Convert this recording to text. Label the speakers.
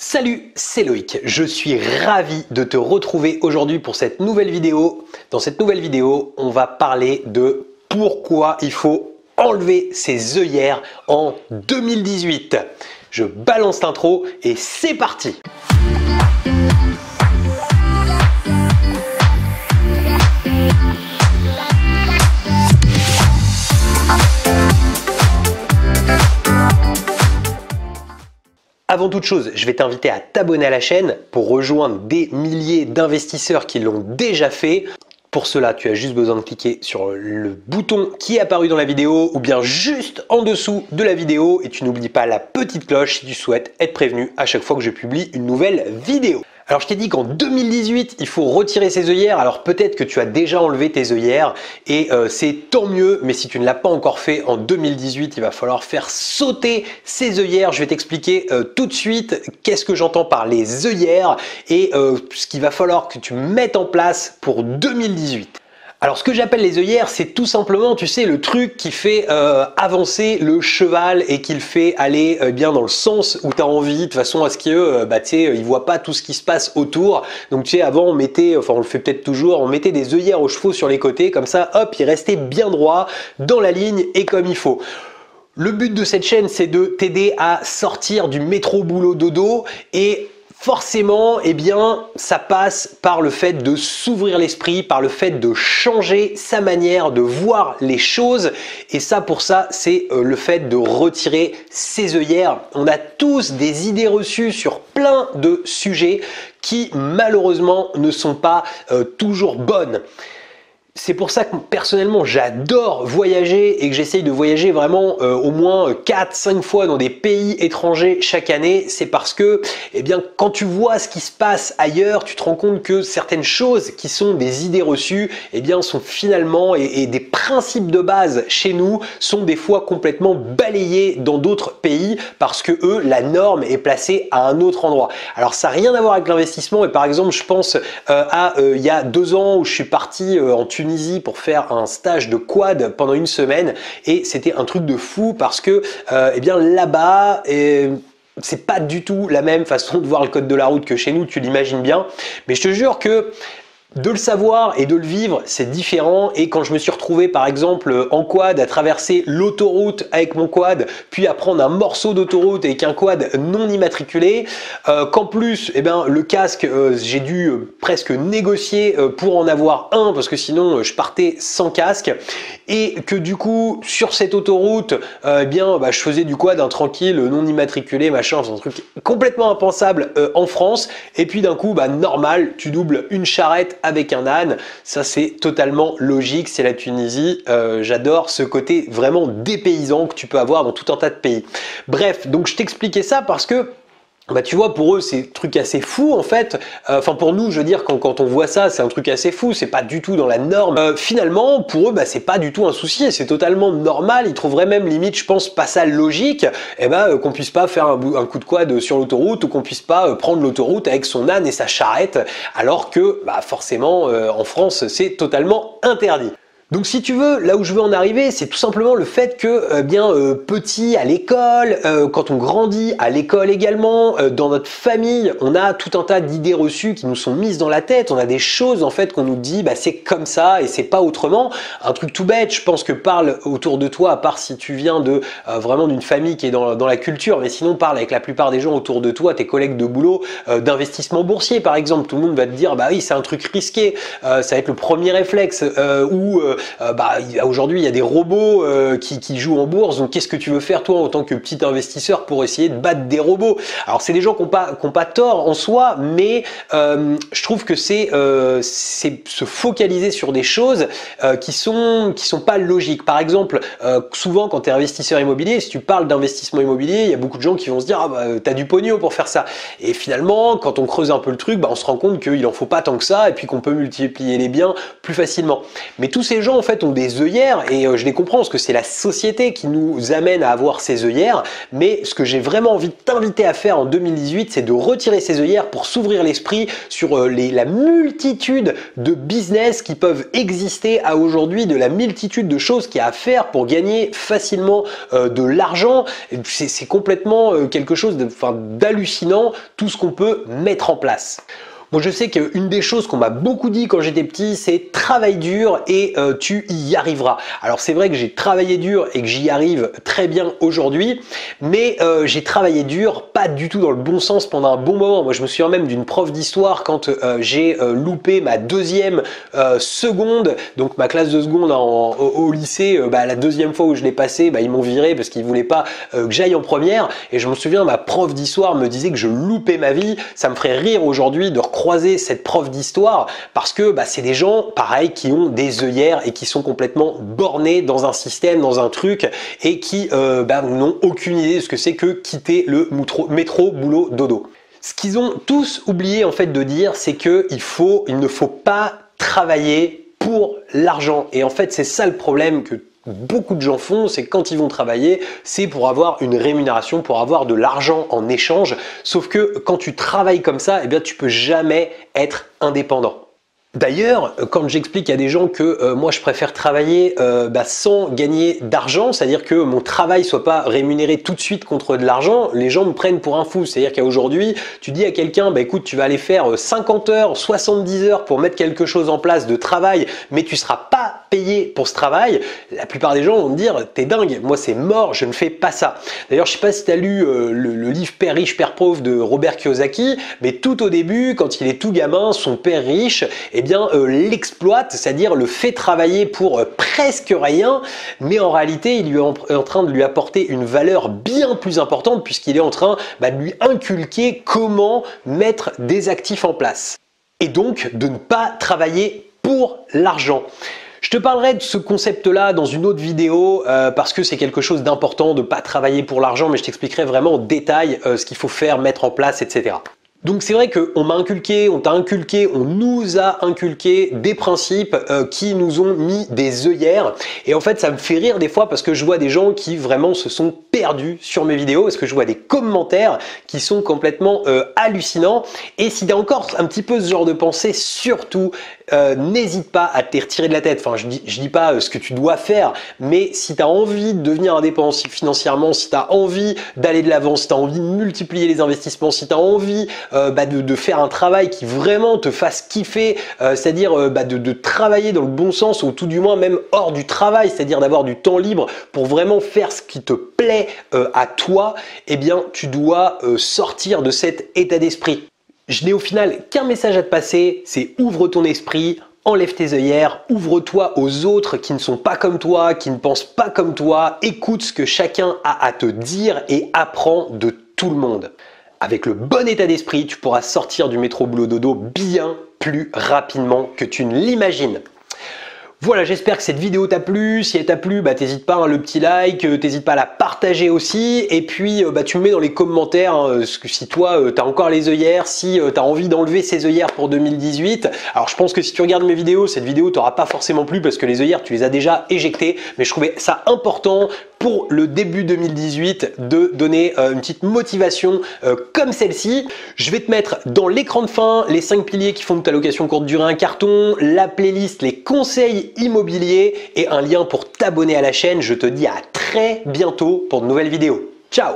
Speaker 1: Salut, c'est Loïc. Je suis ravi de te retrouver aujourd'hui pour cette nouvelle vidéo. Dans cette nouvelle vidéo, on va parler de pourquoi il faut enlever ses œillères en 2018. Je balance l'intro et c'est parti! Avant toute chose, je vais t'inviter à t'abonner à la chaîne pour rejoindre des milliers d'investisseurs qui l'ont déjà fait. Pour cela, tu as juste besoin de cliquer sur le bouton qui est apparu dans la vidéo ou bien juste en dessous de la vidéo et tu n'oublies pas la petite cloche si tu souhaites être prévenu à chaque fois que je publie une nouvelle vidéo. Alors je t'ai dit qu'en 2018, il faut retirer ses œillères. Alors peut-être que tu as déjà enlevé tes œillères et c'est tant mieux, mais si tu ne l'as pas encore fait en 2018, il va falloir faire sauter ces œillères. Je vais t'expliquer tout de suite qu'est-ce que j'entends par les œillères et ce qu'il va falloir que tu mettes en place pour 2018. Alors ce que j'appelle les œillères, c'est tout simplement, tu sais, le truc qui fait avancer le cheval et qui le fait aller bien dans le sens où tu as envie, de façon à ce qu'il il voit pas tout ce qui se passe autour. Donc tu sais, avant on mettait, enfin on le fait peut-être toujours, on mettait des œillères aux chevaux sur les côtés, comme ça, hop, ils restaient bien droits dans la ligne et comme il faut. Le but de cette chaîne, c'est de t'aider à sortir du métro boulot dodo et forcément, eh bien, ça passe par le fait de s'ouvrir l'esprit, par le fait de changer sa manière de voir les choses. Et ça, pour ça, c'est le fait de retirer ses œillères. On a tous des idées reçues sur plein de sujets qui, malheureusement, ne sont pas toujours bonnes. C'est pour ça que personnellement j'adore voyager et que j'essaye de voyager vraiment au moins 4-5 fois dans des pays étrangers chaque année. C'est parce que eh bien, quand tu vois ce qui se passe ailleurs, tu te rends compte que certaines choses qui sont des idées reçues eh bien, sont finalement et des principes de base chez nous sont des fois complètement balayés dans d'autres pays parce que eux, la norme est placée à un autre endroit. Alors ça n'a rien à voir avec l'investissement et par exemple je pense il y a 2 ans où je suis parti en Tunisie pour faire un stage de quad pendant une semaine et c'était un truc de fou parce que eh bien là-bas c'est pas du tout la même façon de voir le code de la route que chez nous, tu l'imagines bien, mais je te jure que de le savoir et de le vivre, c'est différent. Et quand je me suis retrouvé par exemple en quad à traverser l'autoroute avec mon quad, puis à prendre un morceau d'autoroute avec un quad non immatriculé, qu'en plus eh ben, le casque, j'ai dû presque négocier pour en avoir un parce que sinon je partais sans casque. Et que du coup sur cette autoroute, eh bien, je faisais du quad tranquille, non immatriculé, machin, c'est un truc complètement impensable en France. Et puis d'un coup, normal, tu doubles une charrette avec un âne, ça c'est totalement logique, c'est la Tunisie, j'adore ce côté vraiment dépaysant que tu peux avoir dans tout un tas de pays. Bref, donc je t'expliquais ça parce que tu vois, pour eux, c'est un truc assez fou en fait. Enfin, pour nous, je veux dire, quand on voit ça, c'est un truc assez fou. C'est pas du tout dans la norme. Finalement, pour eux, c'est pas du tout un souci. C'est totalement normal. Ils trouveraient même limite, je pense, pas ça logique. Qu'on puisse pas faire un coup de quad sur l'autoroute ou qu'on puisse pas prendre l'autoroute avec son âne et sa charrette, alors que, forcément, en France, c'est totalement interdit. Donc si tu veux, là où je veux en arriver, c'est tout simplement le fait que petit à l'école, quand on grandit à l'école également, dans notre famille, on a tout un tas d'idées reçues qui nous sont mises dans la tête. On a des choses en fait qu'on nous dit c'est comme ça et c'est pas autrement. Un truc tout bête, je pense que parle autour de toi, à part si tu viens de vraiment d'une famille qui est dans la culture, mais sinon parle avec la plupart des gens autour de toi, tes collègues de boulot, d'investissement boursier par exemple. Tout le monde va te dire oui c'est un truc risqué, ça va être le premier réflexe ou aujourd'hui il y a des robots qui jouent en bourse, donc qu'est-ce que tu veux faire toi en tant que petit investisseur pour essayer de battre des robots? Alors c'est des gens qui n'ont pas tort en soi, mais je trouve que c'est se focaliser sur des choses qui sont pas logiques. Par exemple, souvent quand tu es investisseur immobilier, si tu parles d'investissement immobilier, il y a beaucoup de gens qui vont se dire t'as du pognon pour faire ça. Et finalement, quand on creuse un peu le truc, on se rend compte qu'il en faut pas tant que ça et puis qu'on peut multiplier les biens plus facilement. Mais tous ces gens en fait ont des œillères et je les comprends parce que c'est la société qui nous amène à avoir ces œillères, mais ce que j'ai vraiment envie de t'inviter à faire en 2018, c'est de retirer ces œillères pour s'ouvrir l'esprit sur la multitude de business qui peuvent exister à aujourd'hui, de la multitude de choses qu'il y a à faire pour gagner facilement de l'argent. C'est complètement quelque chose d'hallucinant, tout ce qu'on peut mettre en place. Moi, je sais qu'une des choses qu'on m'a beaucoup dit quand j'étais petit, c'est travaille dur et tu y arriveras. Alors c'est vrai que j'ai travaillé dur et que j'y arrive très bien aujourd'hui, mais j'ai travaillé dur pas du tout dans le bon sens pendant un bon moment. Moi, je me souviens même d'une prof d'histoire quand j'ai loupé ma deuxième seconde, donc ma classe de seconde au lycée. La deuxième fois où je l'ai passé, ils m'ont viré parce qu'ils voulaient pas que j'aille en première. Et je me souviens, ma prof d'histoire me disait que je loupais ma vie. Ça me ferait rire aujourd'hui de croiser cette prof d'histoire parce que c'est des gens pareil qui ont des œillères et qui sont complètement bornés dans un système, dans un truc et qui n'ont aucune idée de ce que c'est que quitter le métro, boulot, dodo. Ce qu'ils ont tous oublié en fait de dire, c'est qu'il ne faut pas travailler pour l'argent. Et en fait, c'est ça le problème que beaucoup de gens font, c'est quand ils vont travailler, c'est pour avoir une rémunération, pour avoir de l'argent en échange. Sauf que quand tu travailles comme ça, tu peux jamais être indépendant. D'ailleurs, quand j'explique à des gens que moi je préfère travailler sans gagner d'argent, c'est-à-dire que mon travail soit pas rémunéré tout de suite contre de l'argent, les gens me prennent pour un fou. C'est-à-dire qu'aujourd'hui, tu dis à quelqu'un, écoute, tu vas aller faire 50 heures, 70 heures pour mettre quelque chose en place de travail, mais tu seras pas payé pour ce travail. La plupart des gens vont me dire, t'es dingue, moi c'est mort, je ne fais pas ça. D'ailleurs, je sais pas si tu as lu le livre Père riche, Père pauvre de Robert Kiyosaki, mais tout au début, quand il est tout gamin, son père riche, l'exploite, c'est-à-dire le fait travailler pour presque rien, mais en réalité, il est en train de lui apporter une valeur bien plus importante puisqu'il est en train de lui inculquer comment mettre des actifs en place. Et donc, de ne pas travailler pour l'argent. Je te parlerai de ce concept-là dans une autre vidéo parce que c'est quelque chose d'important de ne pas travailler pour l'argent, mais je t'expliquerai vraiment en détail ce qu'il faut faire, mettre en place, etc. Donc c'est vrai qu'on m'a inculqué, on t'a inculqué, on nous a inculqué des principes qui nous ont mis des œillères. Et en fait, ça me fait rire des fois parce que je vois des gens qui vraiment se sont perdus sur mes vidéos, parce que je vois des commentaires qui sont complètement hallucinants. Et si tu as encore un petit peu ce genre de pensée, surtout, n'hésite pas à te retirer de la tête. Enfin, je dis pas ce que tu dois faire, mais si tu as envie de devenir indépendant financièrement, si tu as envie d'aller de l'avant, si tu as envie de multiplier les investissements, si tu as envie de faire un travail qui vraiment te fasse kiffer, c'est-à-dire de travailler dans le bon sens ou tout du moins même hors du travail, c'est-à-dire d'avoir du temps libre pour vraiment faire ce qui te plaît à toi, tu dois sortir de cet état d'esprit. Je n'ai au final qu'un message à te passer, c'est ouvre ton esprit, enlève tes œillères, ouvre-toi aux autres qui ne sont pas comme toi, qui ne pensent pas comme toi, écoute ce que chacun a à te dire et apprends de tout le monde. Avec le bon état d'esprit, tu pourras sortir du métro boulot dodo bien plus rapidement que tu ne l'imagines. Voilà, j'espère que cette vidéo t'a plu. Si elle t'a plu, t'hésites pas, le petit like, t'hésites pas à la partager aussi. Et puis, tu me mets dans les commentaires si toi, t'as encore les œillères, si t'as envie d'enlever ces œillères pour 2018. Alors, je pense que si tu regardes mes vidéos, cette vidéo t'aura pas forcément plu parce que les œillères, tu les as déjà éjectées. Mais je trouvais ça important pour le début 2018 de donner une petite motivation comme celle-ci. Je vais te mettre dans l'écran de fin les 5 piliers qui font de ta location courte durée un carton, la playlist, les conseils immobiliers et un lien pour t'abonner à la chaîne. Je te dis à très bientôt pour de nouvelles vidéos. Ciao!